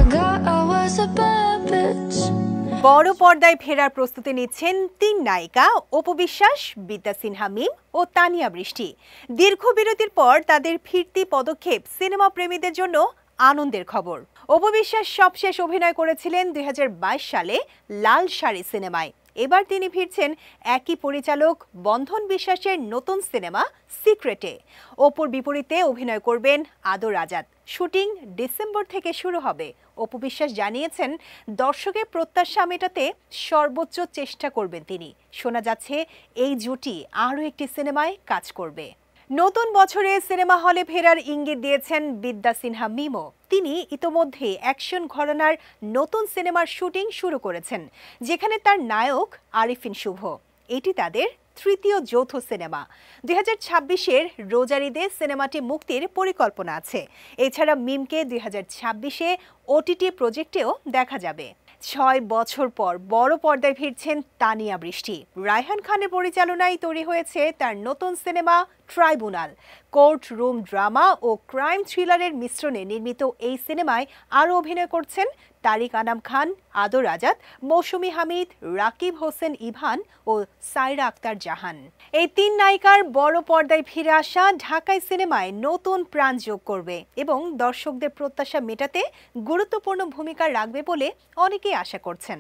forgot I was a bad bitch. বড় পর্দায় ফেরার প্রস্তুতি নিচ্ছেন তিন নায়িকা অপু বিশ্বাস, বিদ্যা সিনহা মিম ও তানিয়া বৃষ্টি। দীর্ঘ বিরতির পর তাদের ফিরতি পদক্ষেপ সিনেমা প্রেমীদের জন্য আনন্দের খবর। অপু বিশ্বাস সবশেষ অভিনয় করেছিলেন 2022 সালে লাল শাড়ি সিনেমায়। এবার তিনি ফিরছেন একই পরিচালক বন্ধন বিশ্বাসের নতুন সিনেমা সিক্রেটে। অপুর বিপরীতে অভিনয় করবেন আদর আজাদ। শুটিং ডিসেম্বর থেকে শুরু হবে। অপু বিশ্বাস জানিয়েছেন, দর্শকের প্রত্যাশা মেটাতে সর্বোচ্চ চেষ্টা করবেন তিনি। শোনা যাচ্ছে এই জুটি আরও একটি সিনেমায় কাজ করবে। নতুন বছরে সিনেমা হলে ফেরার ইঙ্গিত দিয়েছেন বিদ্যা সিনহা মিমও। তিনি ইতোমধ্যে অ্যাকশন ঘরানার নতুন সিনেমার শুটিং শুরু করেছেন, যেখানে তার নায়ক আরিফিন শুভ। এটি তাদের তৃতীয় যৌথ সিনেমা। 2026-এর রোজার ঈদে সিনেমাটি মুক্তির পরিকল্পনা আছে। এছাড়া মিমকে 2026-এ ওটিটি প্রজেক্টেও দেখা যাবে। 6 বছর পর বড় পর্দায় ফিরছেন তানিয়া বৃষ্টি। রায়হান খানের পরিচালনায় তৈরি হয়েছে তার নতুন cinema tribunal. Court room drama ও ক্রাইম থ্রিলারের মিশ্রণে নির্মিত এই সিনেমায় আরও অভিনয় করছেন তারিক আনাম খান, আদর আজাদ, মৌসুমী হামিদ, রাকিব হোসেন ইভান ও সাইরা আক্তার জাহান। এই তিন নায়িকার বড় পর্দায় ফিরে আসা ঢাকাই সিনেমায় নতুন প্রাণ যোগ করবে এবং দর্শকদের প্রত্যাশা মেটাতে গুরুত্বপূর্ণ ভূমিকা রাখবে বলে অনেকেই আশা করছেন।